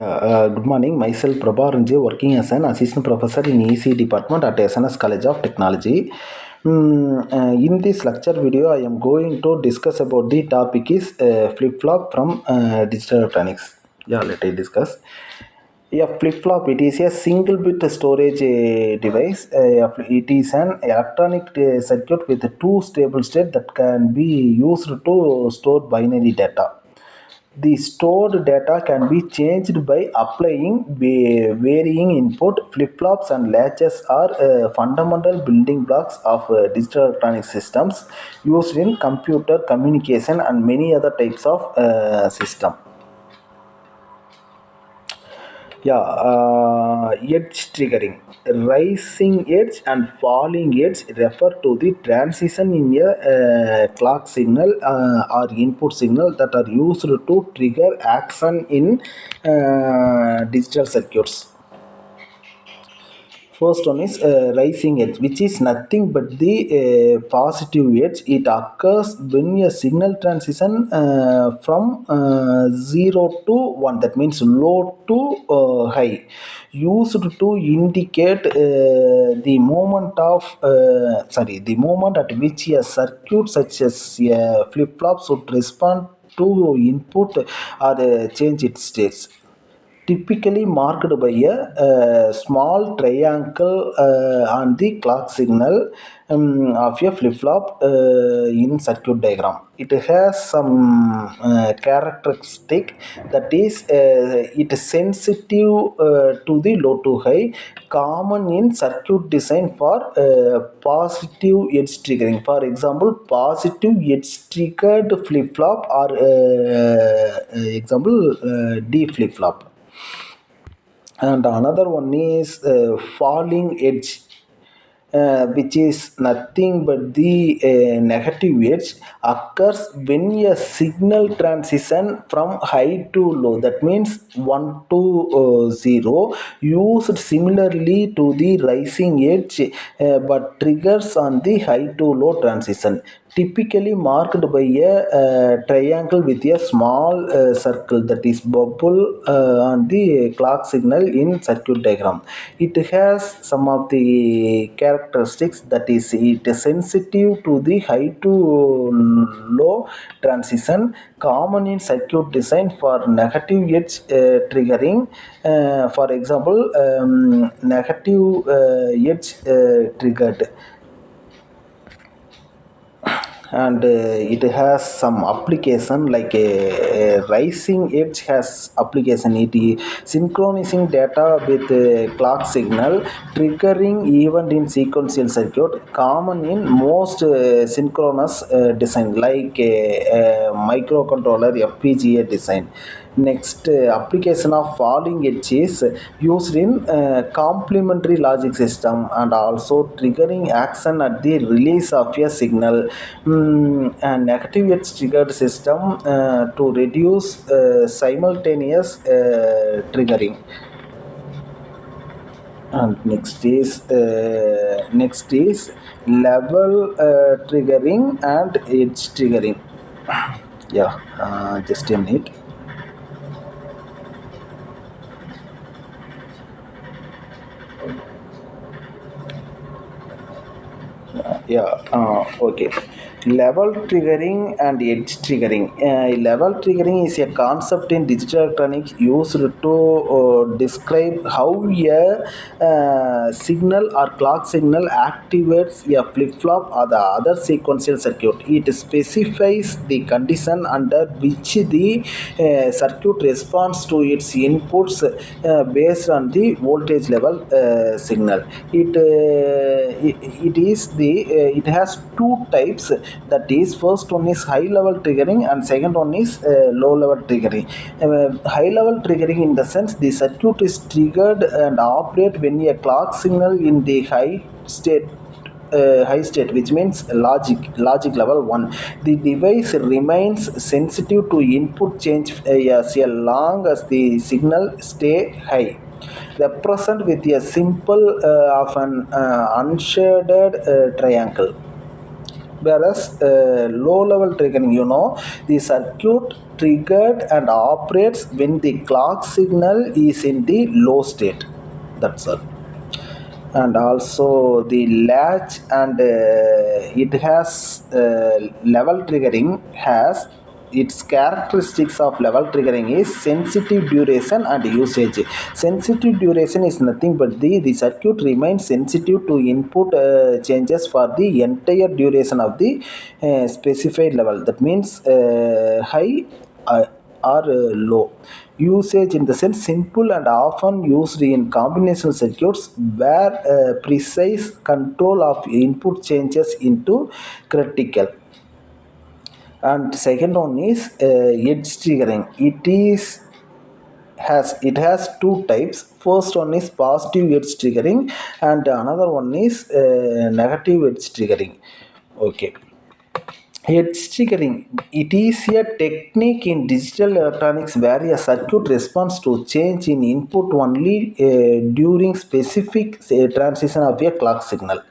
Good morning. Myself Prabha Ranjay, working as an assistant professor in EC department at SNS College of Technology. In this lecture video, I am going to discuss about the topic is flip-flop from digital electronics. Yeah, let us discuss. Yeah, flip-flop. It is a single-bit storage device. It is an electronic circuit with two stable states that can be used to store binary data. The stored data can be changed by applying varying input. Flip-flops and latches are fundamental building blocks of digital electronic systems used in computer communication and many other types of system. Yeah, edge triggering. Rising edge and falling edge refer to the transition in a clock signal or input signal that are used to trigger action in digital circuits. First one is rising edge, which is nothing but the positive edge. It occurs when a signal transition from 0 to 1, that means low to high, used to indicate the moment at which a circuit such as a flip-flop should respond to input or change its states, typically marked by a small triangle on the clock signal of a flip-flop in circuit diagram. It has some characteristic, that is it is sensitive to the low to high, common in circuit design for positive edge triggering. For example, positive edge triggered flip-flop or example D flip-flop. And another one is falling edge, which is nothing but the negative edge, occurs when a signal transition from high to low, that means 1 to 0, used similarly to the rising edge, but triggers on the high to low transition, typically marked by a triangle with a small circle, that is bubble on the clock signal in circuit diagram. It has some of the characteristics, that is it is sensitive to the high to low transition, common in circuit design for negative edge triggering. For example, negative edge triggered, and it has some application like a rising edge has application. It is synchronizing data with clock signal, triggering event in sequential circuit, common in most synchronous design like microcontroller FPGA design. Next, application of falling edge is used in complementary logic system and also triggering action at the release of a signal. And negative edge triggered system to reduce simultaneous triggering. And next is level triggering and edge triggering. Yeah, just a minute. Yeah, okay. Level triggering and edge triggering. Level triggering is a concept in digital electronics used to describe how a signal or clock signal activates a flip-flop or the other sequential circuit. It specifies the condition under which the circuit responds to its inputs based on the voltage level signal. It is the it has two types, that is first one is high level triggering and second one is low level triggering. High level triggering in the sense the circuit is triggered and operate when a clock signal in the high state, which means logic level 1. The device remains sensitive to input change as long as the signal stay high, represent with a simple of an unshaded triangle. Whereas low level triggering, the circuit triggered and operates when the clock signal is in the low state. That's all. And also the latch, and it has level triggering has its characteristics of level triggering is sensitive duration and usage. Sensitive duration is nothing but the circuit remains sensitive to input changes for the entire duration of the specified level. That means high uh, or low. Usage in the sense simple and often used in combination circuits where precise control of input changes into critical. And second one is edge triggering. It has two types. First one is positive edge triggering, and another one is negative edge triggering. Okay. Edge triggering. It is a technique in digital electronics where a circuit responds to change in input only during specific transition of a clock signal.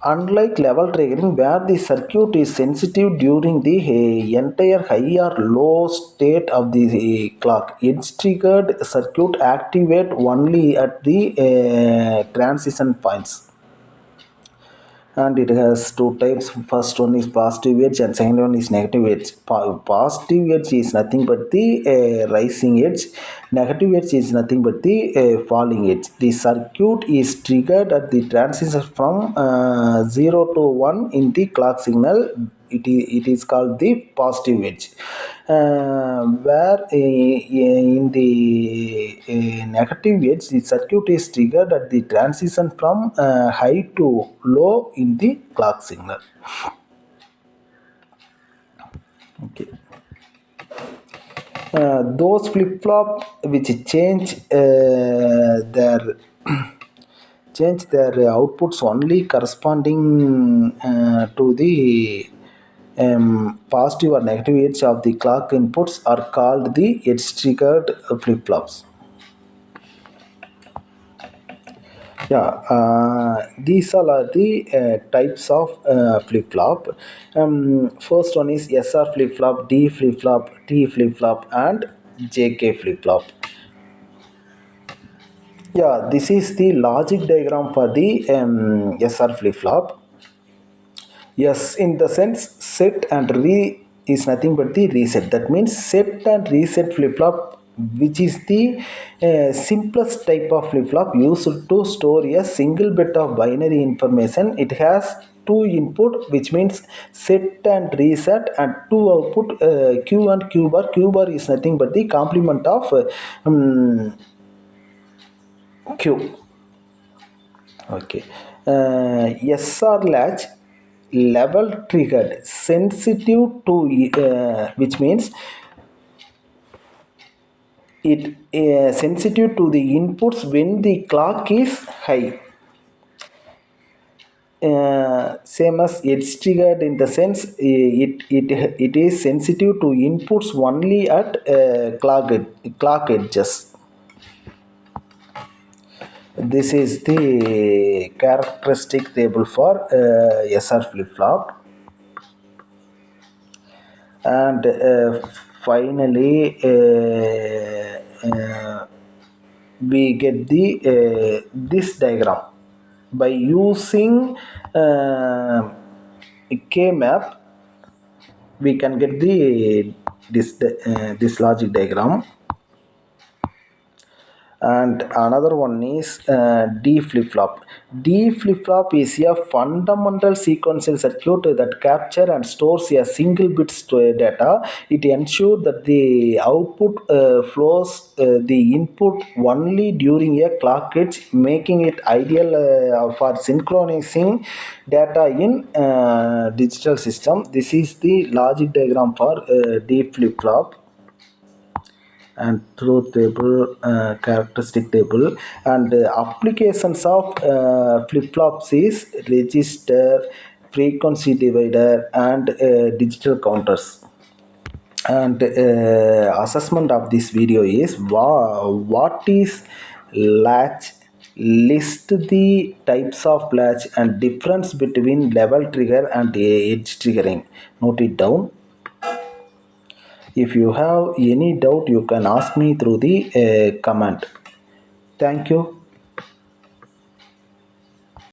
Unlike level triggering, where the circuit is sensitive during the entire high or low state of the clock, edge triggered circuit activate only at the transition points. And it has two types. First one is positive edge and second one is negative edge. Positive edge is nothing but the rising edge. Negative edge is nothing but the falling edge. The circuit is triggered at the transition from 0 to 1 in the clock signal. It is called the positive edge. Where in the negative edge, the circuit is triggered at the transition from high to low in the clock signal. Okay. Those flip flop which their change their outputs only corresponding to the positive or negative edge of the clock inputs are called the edge triggered flip flops. Yeah, these all are the types of flip flop. First one is SR flip flop, D flip flop, T flip flop, and JK flip flop. Yeah, this is the logic diagram for the SR flip flop. Yes, in the sense set and re is nothing but the reset. That means set and reset flip flop, which is the simplest type of flip flop used to store a single bit of binary information. It has two input, which means set and reset, and two output, Q and Q bar. Q bar is nothing but the complement of Q. Okay. SR latch level triggered sensitive to which means it sensitive to the inputs when the clock is high. Same as it's triggered in the sense it is sensitive to inputs only at clock edges. This is the characteristic table for SR flip flop. And finally we get the this diagram by using k map. We can get the this logic diagram. And another one is D flip flop. D flip flop is a fundamental sequential circuit that captures and stores a single bit data. It ensures that the output flows the input only during a clock edge, making it ideal for synchronizing data in digital system. This is the logic diagram for D flip flop and truth table, characteristic table. And applications of flip-flops is register, frequency divider, and digital counters. And assessment of this video is what is latch, list the types of latch and difference between level trigger and edge triggering. Note it down. If you have any doubt, you can ask me through the comment. Thank you.